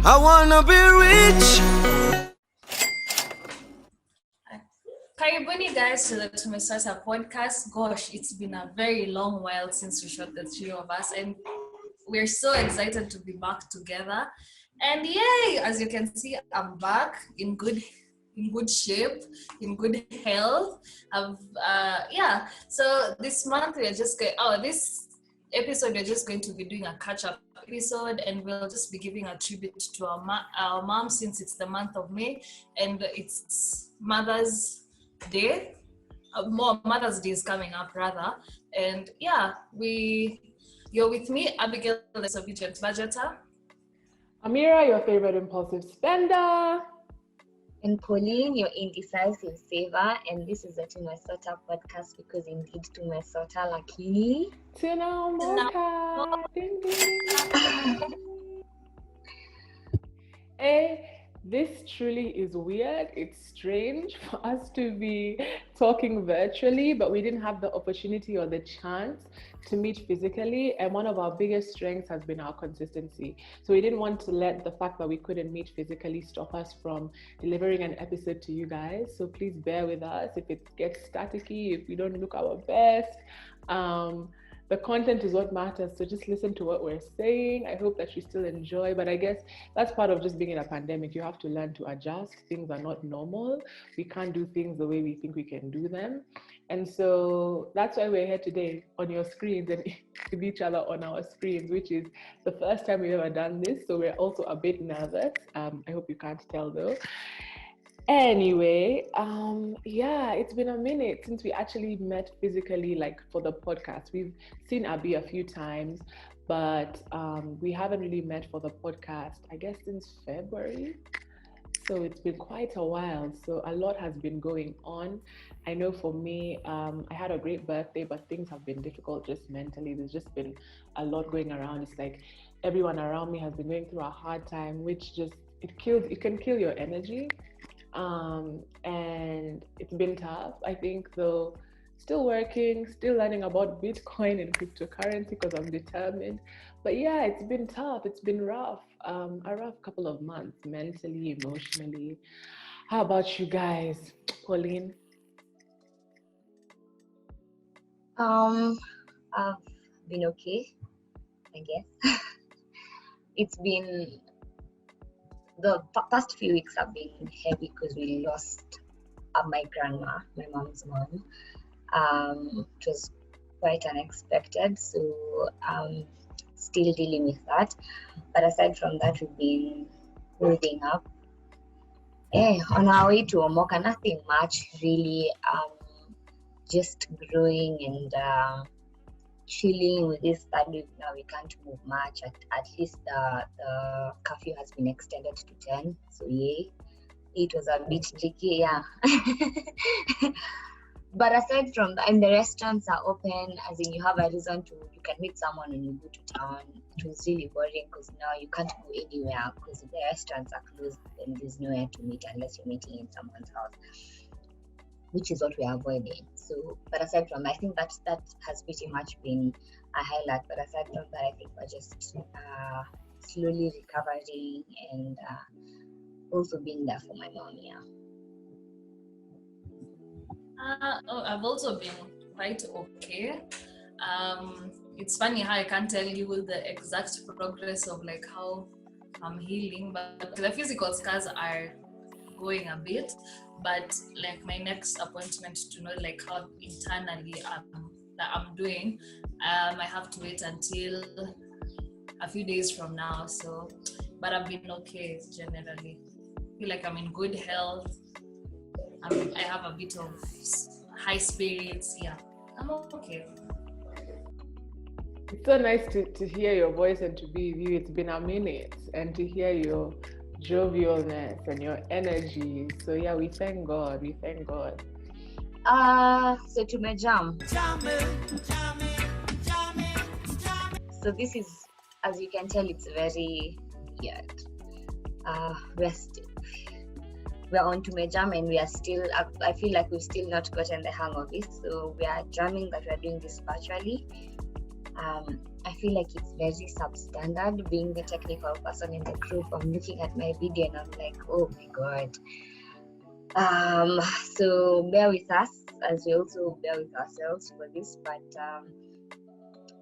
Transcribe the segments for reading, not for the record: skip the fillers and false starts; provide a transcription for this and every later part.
I wanna be rich. Karibuni guys to the Tume ota podcast. Gosh, it's been a very long while since we shot the three of us, and we're so excited to be back together. And yay, as you can see, I'm back in good shape, in good health. So this month we're just going. This episode we're just going to be doing a catch-up episode, and we'll just be giving a tribute to our mom, since it's the month of May and it's Mother's Day. More Mother's Day is coming up rather, and you're with me, Abigael, the Disobedient budgeter. Amira, your favorite impulsive spender. And Pauline, your indecisive saver. And this is the Tume ota podcast, because indeed Tume ota lucky. Tume ota. Ding, ding. Hey, this truly is weird. It's strange for us to be talking virtually, but we didn't have the opportunity or the chance to meet physically. And one of our biggest strengths has been our consistency. So we didn't want to let the fact that we couldn't meet physically stop us from delivering an episode to you guys. So please bear with us if it gets staticky, if we don't look our best. The content is what matters, so just listen to what we're saying. I hope that you still enjoy, but I guess that's part of just being in a pandemic. You have to learn to adjust. Things are not normal. We can't do things the way we think we can do them. And so that's why we're here today on your screens and with each other on our screens, which is the first time we've ever done this. So we're also a bit nervous. I hope you can't tell though. Anyway, it's been a minute since we actually met physically, like for the podcast. We've seen Abby a few times, but we haven't really met for the podcast, I guess, since February. So it's been quite a while. So a lot has been going on. I know for me, I had a great birthday, but things have been difficult just mentally. There's just been a lot going around. It's like everyone around me has been going through a hard time, which just, it can kill your energy. And it's been tough, I think, though. Still working, still learning about Bitcoin and cryptocurrency because I'm determined. But yeah, it's been tough. It's been rough. A rough couple of months, mentally, emotionally. How about you guys, Pauline? I've been okay, I guess. It's been the past few weeks have been heavy because we lost my grandma, my mom's mom. It was quite unexpected, so still dealing with that. But aside from that, we've been moving up. On our way to Omoka, nothing much really. Just growing and chilling with this third week now. We can't move much. At least the curfew has been extended to 10. So yay. It was a bit tricky, yeah. But aside from that, and the restaurants are open, as in you have a reason you can meet someone when you go to town. It was really boring because now you can't go anywhere because the restaurants are closed and there's nowhere to meet unless you're meeting in someone's house, which is what we're avoiding. So, but aside from that, I think that has pretty much been a highlight. But aside from that, I think we're just slowly recovering and also being there for my mom, yeah. I've also been quite okay. It's funny how I can't tell you the exact progress of like how I'm healing, but the physical scars are going a bit. But like my next appointment to know like how internally I'm doing, I have to wait until a few days from now. So, but I've been okay generally. I feel like I'm in good health. I have a bit of high spirits. Yeah, I'm okay. It's so nice to hear your voice and to be with you. It's been a minute, and to hear your jovialness and your energy. So yeah, we thank God. So Tume jam. So this is, as you can tell, it's very weird. We're on Tume jam and we are still, I feel like we've still not gotten the hang of it. So we are jamming that we're doing this virtually. I feel like it's very substandard. Being the technical person in the group, I'm looking at my video and I'm like, oh my god. So bear with us as we also bear with ourselves for this, but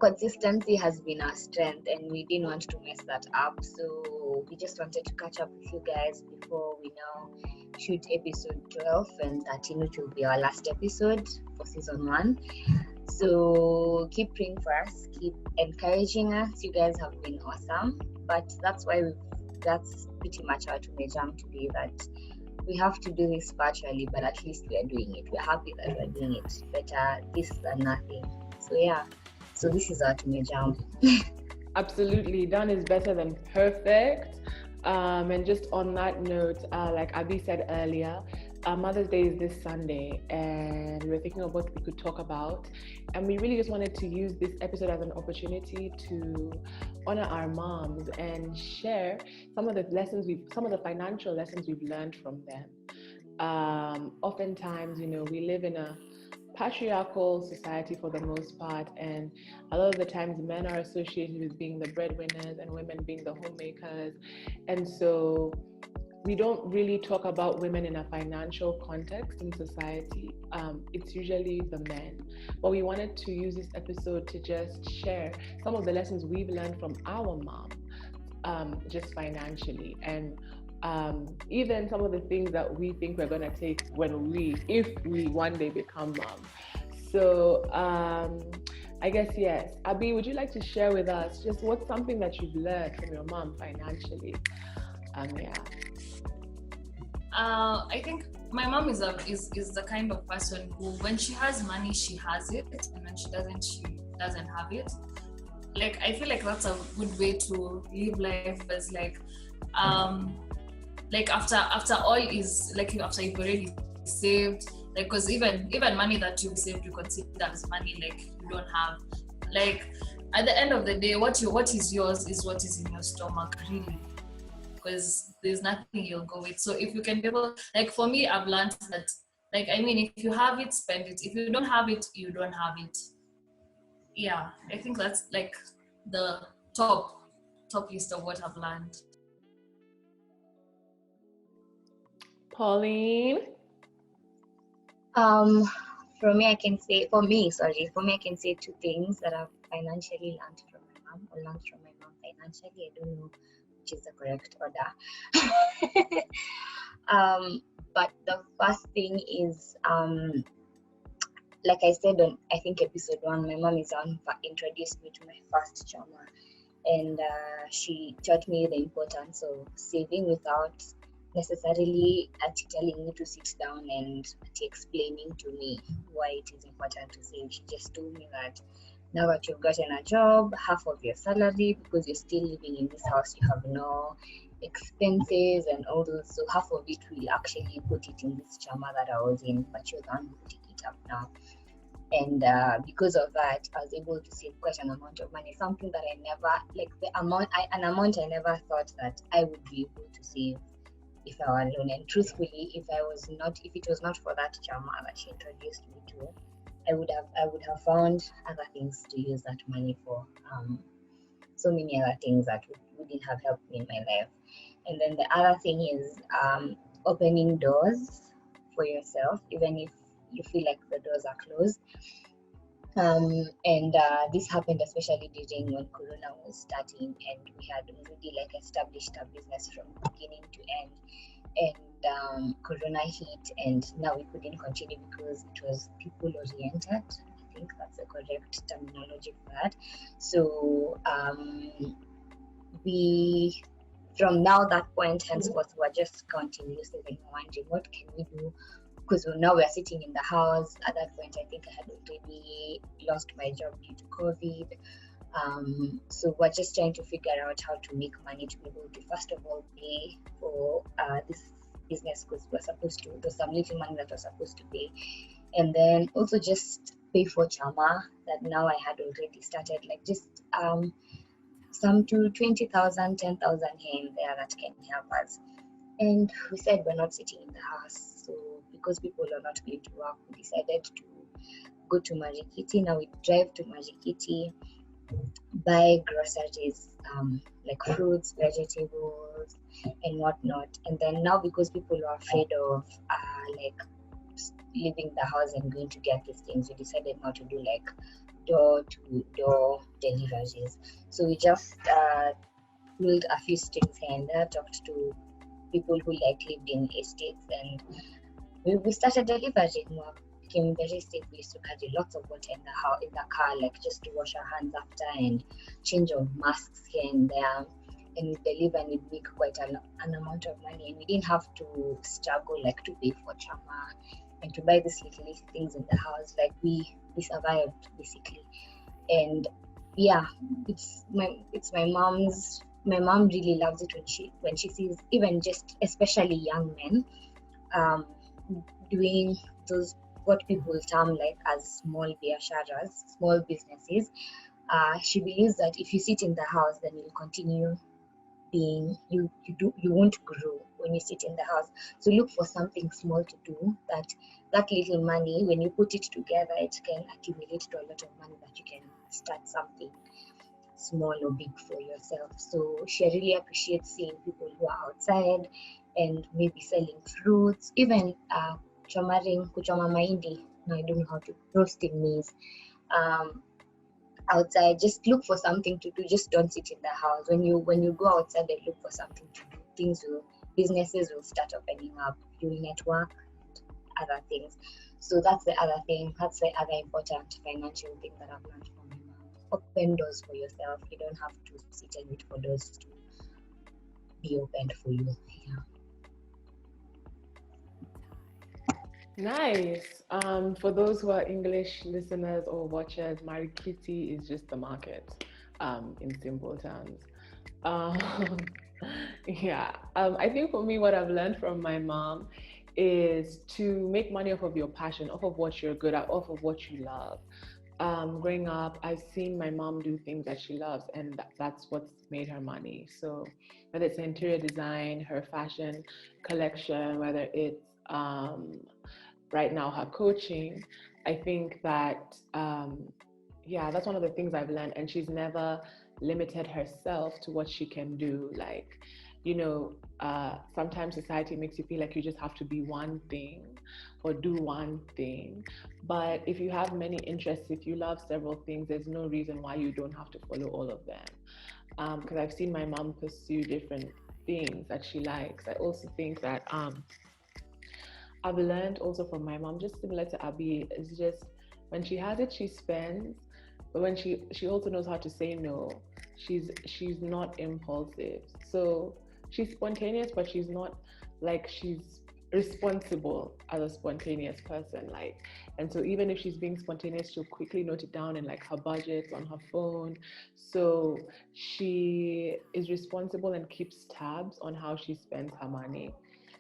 consistency has been our strength and we didn't want to mess that up, so we just wanted to catch up with you guys before we now shoot episode 12 and 13, which will be our last episode for season 1. So keep praying for us, keep encouraging us. You guys have been awesome, but that's pretty much our Tume Jam today, that we have to do this virtually, but at least we are doing it. We're happy that we're doing it. Better this than nothing. So yeah, so this is our Tume Jam. Absolutely, done is better than perfect. And just on that note, like Abby said earlier, Mother's Day is this Sunday, and we were thinking of what we could talk about, and we really just wanted to use this episode as an opportunity to honor our moms and share some of the financial lessons we've learned from them. Oftentimes, we live in a patriarchal society for the most part, and a lot of the times men are associated with being the breadwinners and women being the homemakers, and so we don't really talk about women in a financial context in society. It's usually the men. But we wanted to use this episode to just share some of the lessons we've learned from our mom, just financially, and even some of the things that we think we're going to take if we one day become moms. So I guess, yes. Abby, would you like to share with us just what's something that you've learned from your mom financially? Yeah. I think my mom is the kind of person who, when she has money, she has it, and when she doesn't have it. Like, I feel like that's a good way to live life, as after all is like, after you've already saved, like, because even money that you've saved, you consider as money like you don't have. Like, at the end of the day, what is yours is what is in your stomach, really, because there's nothing you'll go with. So if you can be able, like, for me, I've learned that, like, I mean, if you have it, spend it. If you don't have it, you don't have it. Yeah, I think that's like the top list of what I've learned. Pauline? For me, I can say two things that I've financially learned from my mom, or learned from my mom financially. I don't know which is the correct order. But the first thing is, like I said on, I think, episode 1, my mom introduced me to my first chama, and she taught me the importance of saving without necessarily telling me to sit down and explaining to me why it is important to save. She just told me that now that you've gotten a job, half of your salary, because you're still living in this house, you have no expenses and all those, so half of it will actually put it in this chama that I was in, but you're the one putting it up now. And because of that, I was able to save quite an amount of money, something that I never, like, an amount I never thought that I would be able to save if I were alone. And truthfully, if it was not for that chama that she introduced me to, I would have found other things to use that money for. So many other things that wouldn't have helped me in my life. And then the other thing is opening doors for yourself, even if you feel like the doors are closed. And this happened especially during when Corona was starting, and we had already established a business from beginning to end. And Corona hit, and now we couldn't continue because it was people oriented. I think that's the correct terminology for that. So we, from now that point henceforth, we're just continuously wondering what can we do, because now we're sitting in the house. At that point, I think I had already lost my job due to COVID. So we're just trying to figure out how to make money to be able to, first of all, pay for this business, because there's some little money that we're supposed to pay, and then also just pay for chama that now I had already started, like just some to 20,000, 10,000 here and there that can help us. And we said we're not sitting in the house, so because people are not going to work, we decided to go to Marikiti. Now we drive to Marikiti, buy groceries, like fruits, vegetables, and whatnot. And then now, because people are afraid of like leaving the house and going to get these things, we decided not to do like door to door deliveries. So we just pulled a few strings here and there, talked to people who like lived in estates, and we started delivering. We became very safe. We used to carry lots of water in the house, in the car, like just to wash our hands after, and change of masks here and there. And we deliver and we'd make quite an amount of money, and we didn't have to struggle like to pay for chama and to buy these little things in the house. Like we survived basically. And yeah, it's my mom's. My mom really loves it when she sees even just especially young men doing those what people term like as small biasharas, small businesses. She believes that if you sit in the house, then you'll continue being you won't grow when you sit in the house. So look for something small to do, that little money, when you put it together, it can accumulate to a lot of money that you can start something small or big for yourself. So she really appreciates seeing people who are outside and maybe selling fruits, even kuchoma mahindi. No, I don't know how to roasting maize. Outside, just look for something to do. Just don't sit in the house. When you go outside and look for something to do, businesses will start opening up. You'll network and other things. So that's the other thing. That's the other important financial thing that I've learned from my mom. Open doors for yourself. You don't have to sit and wait for doors to be opened for you. Yeah. Nice. For those who are English listeners or watchers, Marikiti is just the market, in simple terms. Um, yeah. I think for me, what I've learned from my mom is to make money off of your passion, off of what you're good at, off of what you love. Growing up, I've seen my mom do things that she loves, and that's what's made her money. So whether it's interior design, her fashion collection, whether it's right now her coaching, I think that yeah, that's one of the things I've learned. And she's never limited herself to what she can do. Like, sometimes society makes you feel like you just have to be one thing or do one thing. But if you have many interests, if you love several things, there's no reason why you don't have to follow all of them. Because I've seen my mom pursue different things that she likes. I also think that I've learned also from my mom, just similar to Abby, is just when she has it, she spends, but when she also knows how to say no. She's not impulsive. So she's spontaneous, but she's not like she's responsible as a spontaneous person. Like, and so even if she's being spontaneous, she'll quickly note it down in like her budgets on her phone. So she is responsible and keeps tabs on how she spends her money,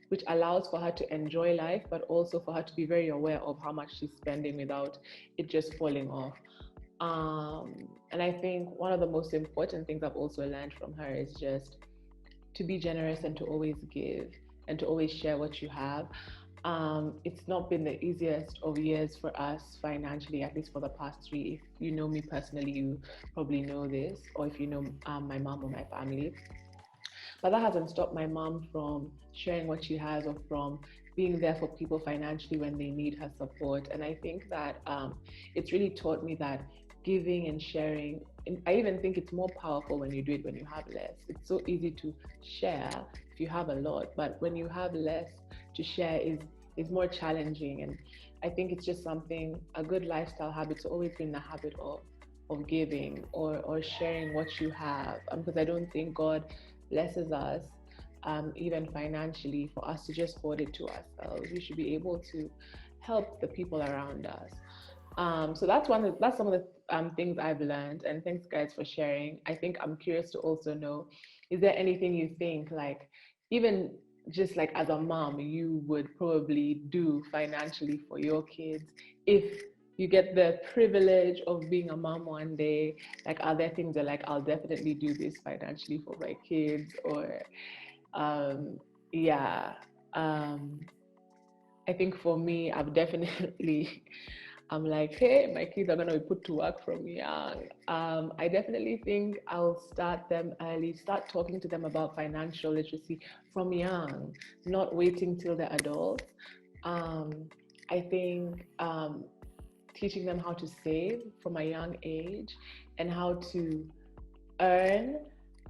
which allows for her to enjoy life, but also for her to be very aware of how much she's spending without it just falling off. And I think one of the most important things I've also learned from her is just to be generous and to always give and to always share what you have. It's not been the easiest of years for us financially, at least for the past 3. If you know me personally, you probably know this, or if you know my mom or my family. But that hasn't stopped my mom from sharing what she has or from being there for people financially when they need her support. And I think that it's really taught me that giving and sharing, and I even think it's more powerful when you do it when you have less. It's so easy to share if you have a lot, but when you have less to share is more challenging. And I think it's just something, a good lifestyle habit to always be in the habit of giving or sharing what you have. Because I don't think God blesses us, even financially, for us to just hoard it to ourselves. We should be able to help the people around us. So that's some of the things I've learned. And thanks, guys, for sharing. I think I'm curious to also know, is there anything you think, like, even just like as a mom, you would probably do financially for your kids if you get the privilege of being a mom one day? Like, are there things that like, I'll definitely do this financially for my kids? Or yeah, I think for me, I've definitely I'm like, hey, my kids are going to be put to work from young. I definitely think I'll start them early, start talking to them about financial literacy from young, not waiting till they're adults. I think teaching them how to save from a young age and how to earn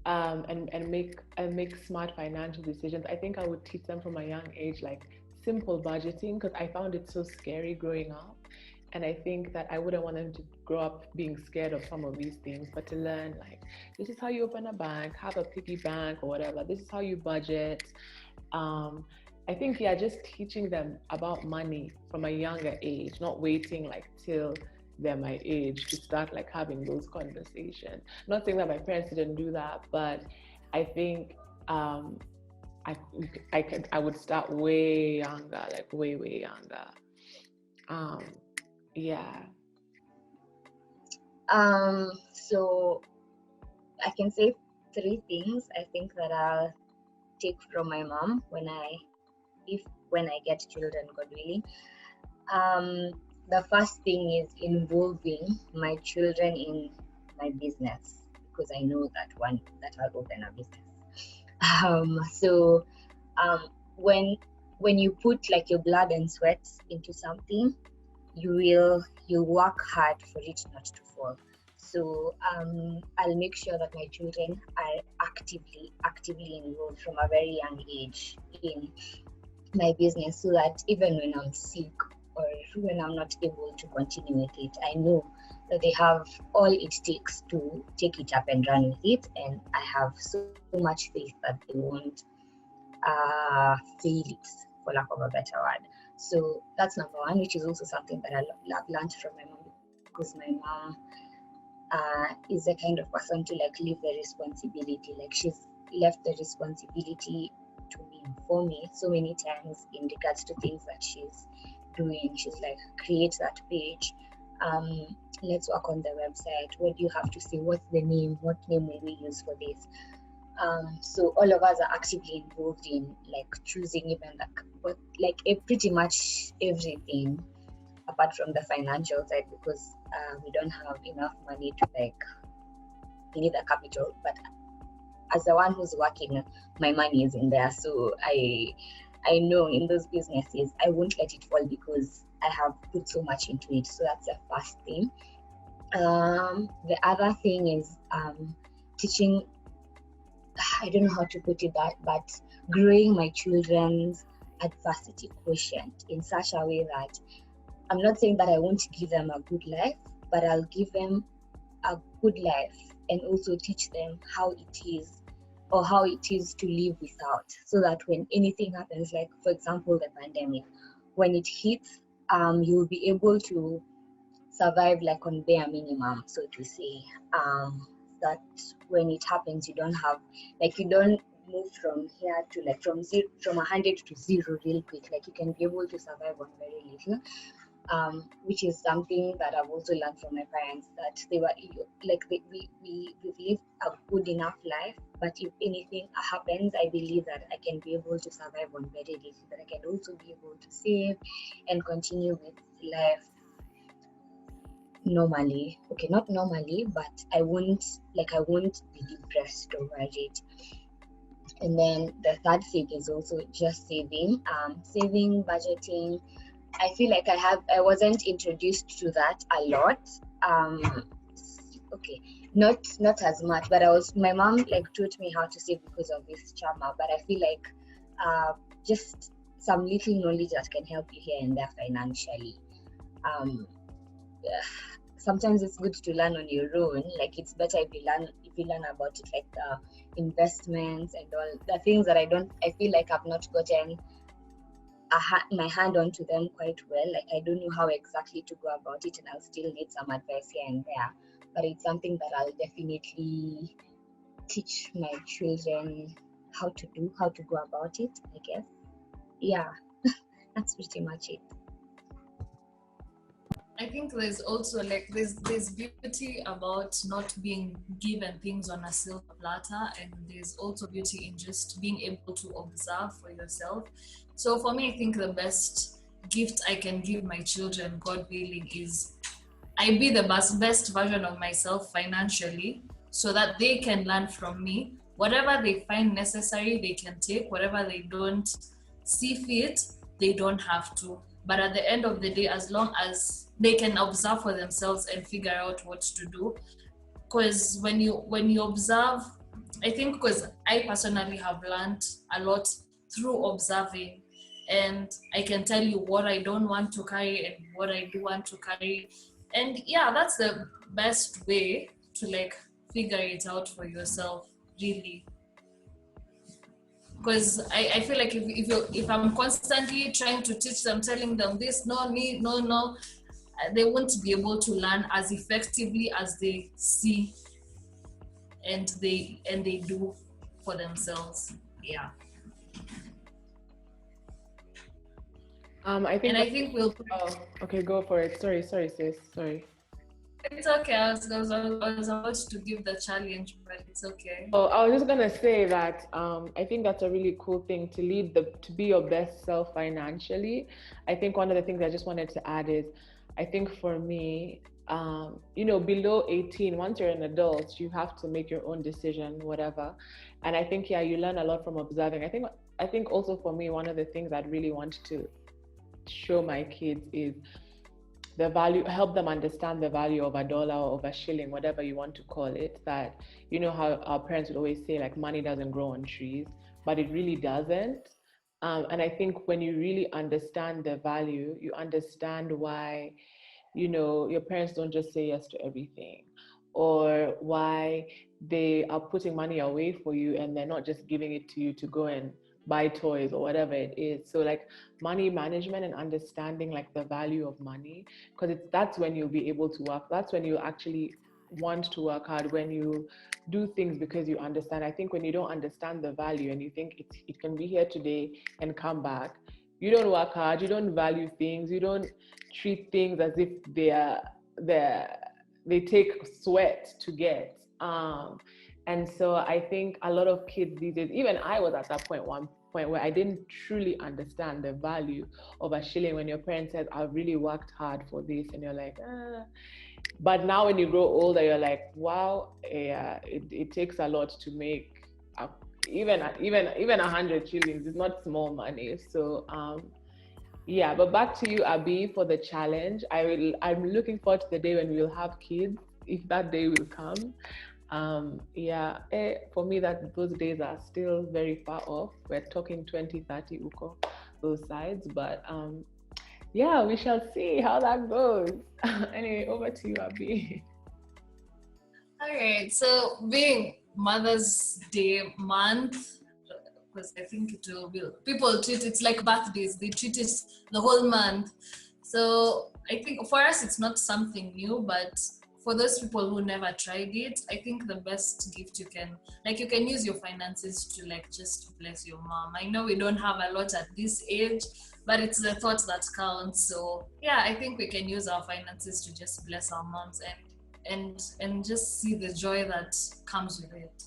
and make smart financial decisions. I think I would teach them from a young age, like simple budgeting, because I found it so scary growing up. And I think that I wouldn't want them to grow up being scared of some of these things, but to learn like this is how you open a bank, have a piggy bank or whatever. This is how you budget. I think just teaching them about money from a younger age, not waiting like till they're my age to start like having those conversations. Not saying that my parents didn't do that, but I think I would start way younger, like way younger. Yeah. So I can say 3 things I think that I'll take from my mom when I get children, God willing. The first thing is involving my children in my business, because I know that I'll open a business. So when you put like your blood and sweat into something, you'll work hard for it not to fall. So I'll make sure that my children are actively involved from a very young age in my business, so that even when I'm sick or when I'm not able to continue with it, I know that they have all it takes to take it up and run with it, and I have so much faith that they won't fail it, for lack of a better word. So that's number one, which is also something that I've learned from my mom, because my mom is the kind of person to like leave the responsibility. Like she's left the responsibility to me, for me, so many times in regards to things that she's doing. She's like, create that page, let's work on the website, what do you have to say, what's the name, what name will we use for this? So all of us are actively involved in like choosing even pretty much everything apart from the financial side, because we don't have enough money to we need the capital. But as the one who's working, my money is in there, so I know in those businesses I won't let it fall because I have put so much into it. So that's the first thing. The other thing is teaching, I don't know how to put it but growing my children's adversity quotient in such a way that I'm not saying that I won't give them a good life, but I'll give them a good life and also teach them how it is to live without, so that when anything happens, like for example the pandemic, when it hits, you'll be able to survive like on bare minimum, so to say. That when it happens, you don't move from here to like from 100 to 0 real quick. Like you can be able to survive on very little. Which is something that I've also learned from my parents, that they were like we've lived a good enough life, but if anything happens, I believe that I can be able to survive on very little, that I can also be able to save and continue with life normally. Okay, not normally, but I won't be depressed over it. And then the third thing is also just saving, budgeting. I feel like I wasn't introduced to that a lot. Okay, not as much, but my mom like taught me how to save because of this trauma. But I feel like just some little knowledge that can help you here and there financially. Sometimes it's good to learn on your own. Like it's better if you learn about it, like the investments and all the things that I feel like I've not gotten my hand onto them quite well. Like I don't know how exactly to go about it, and I'll still need some advice here and there. But it's something that I'll definitely teach my children how to go about it, I guess. Yeah, that's pretty much it. I think there's also like there's beauty about not being given things on a silver platter, and there's also beauty in just being able to observe for yourself. So for me, I think the best gift I can give my children, God willing, is I be the best version of myself financially, so that they can learn from me. Whatever they find necessary, they can take. Whatever they don't see fit, they don't have to. But at the end of the day, as long as they can observe for themselves and figure out what to do, because when you observe, I think, because I personally have learned a lot through observing, and I can tell you what I don't want to carry and what I do want to carry. And yeah, that's the best way to like figure it out for yourself, really. Because I feel like if I'm constantly trying to teach them, telling them this, no, they won't be able to learn as effectively as they see and they do for themselves. Yeah. I think. And I think we'll. Oh, okay, go for it. Sorry, sis. Sorry. It's okay. I was about to give the challenge, but it's okay. Oh, I was just gonna say that I think that's a really cool thing to be your best self financially. I think one of the things I just wanted to add is, I think for me, below 18, once you're an adult, you have to make your own decision, whatever. And I think you learn a lot from observing. I think also for me, one of the things I'd really want to show my kids is the value, help them understand the value of $1 or of a shilling, whatever you want to call it. That, how our parents would always say, like, money doesn't grow on trees, but it really doesn't. And I think when you really understand the value, you understand why, your parents don't just say yes to everything, or why they are putting money away for you and they're not just giving it to you to go and buy toys or whatever it is. So like money management and understanding like the value of money, because that's when you'll be able to work. That's when you actually want to work hard, when you do things because you understand. I think when you don't understand the value and you think it can be here today and come back, you don't work hard, you don't value things, you don't treat things as if they take sweat to get. And so I think a lot of kids these days, even I was at that one point where I didn't truly understand the value of a shilling when your parents said, I've really worked hard for this, and you're like, But now when you grow older, you're like, wow, yeah, it takes a lot to make even 100 shillings is not small money. So yeah, but back to you, Abi, for the challenge. I'm looking forward to the day when we'll have kids, if that day will come. For me, that those days are still very far off. We're talking 2030 uko, those sides, but yeah, we shall see how that goes. Anyway, over to you, Abi. All right, so being Mother's Day month, because I think it will be, people treat it's like birthdays, they treat it the whole month. So I think for us it's not something new, but for those people who never tried it, I think the best gift you can use your finances to like just bless your mom. I know we don't have a lot at this age, but it's the thought that counts. So yeah, I think we can use our finances to just bless our moms and just see the joy that comes with it.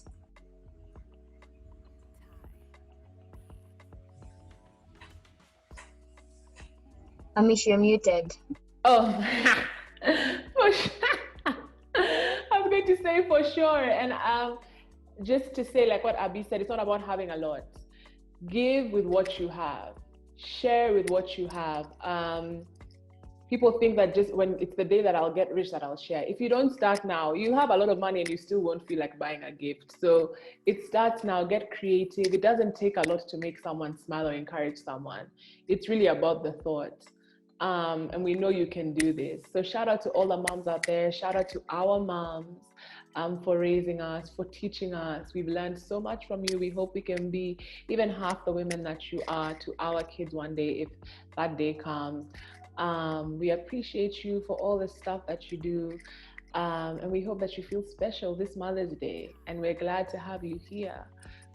Amish, you're muted. Oh, for sure. I was going to say for sure. And just to say, like what Abi said, it's not about having a lot. Give with what you have. Share with what you have. People think that just when it's the day that I'll get rich that I'll share. If you don't start now, you'll have a lot of money and you still won't feel like buying a gift. So it starts now. Get creative. It doesn't take a lot to make someone smile or encourage someone. It's really about the thought. And we know you can do this. So shout out to all the moms out there. Shout out to our moms for raising us, for teaching us. We've learned so much from you. We hope we can be even half the women that you are to our kids one day, if that day comes. We appreciate you for all the stuff that you do. And we hope that you feel special this Mother's Day. And we're glad to have you here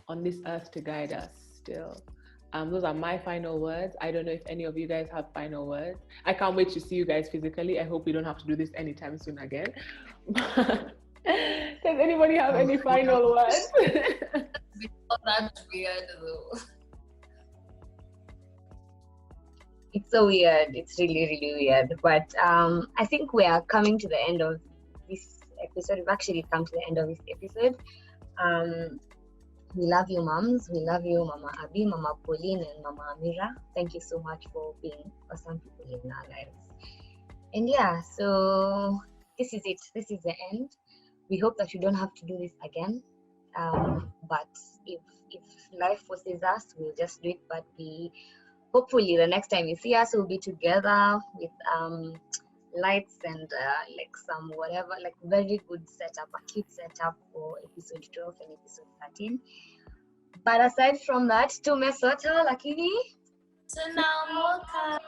on this earth to guide us still. Those are my final words. I don't know if any of you guys have final words. I can't wait to see you guys physically. I hope we don't have to do this anytime soon again. Does anybody have any final words? That's weird though. It's so weird. It's really, really weird. But I think we are coming to the end of this episode. We've actually come to the end of this episode. We love you, moms. We love you, Mama Abi, Mama Pauline, and Mama Amira. Thank you so much for being awesome people in our lives. And yeah, so this is it. This is the end. We hope that you don't have to do this again. But if life forces us, we'll just do it. But hopefully the next time you see us, we'll be together with lights and like some whatever, like very good setup, a cute setup for episode 12 and episode 13. But aside from that, Tume ota, lakini Tunamoka.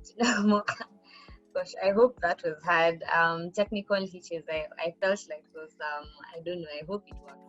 tunamoka. Gosh, I hope that was had technical hitches. I felt like it was I don't know, I hope it worked.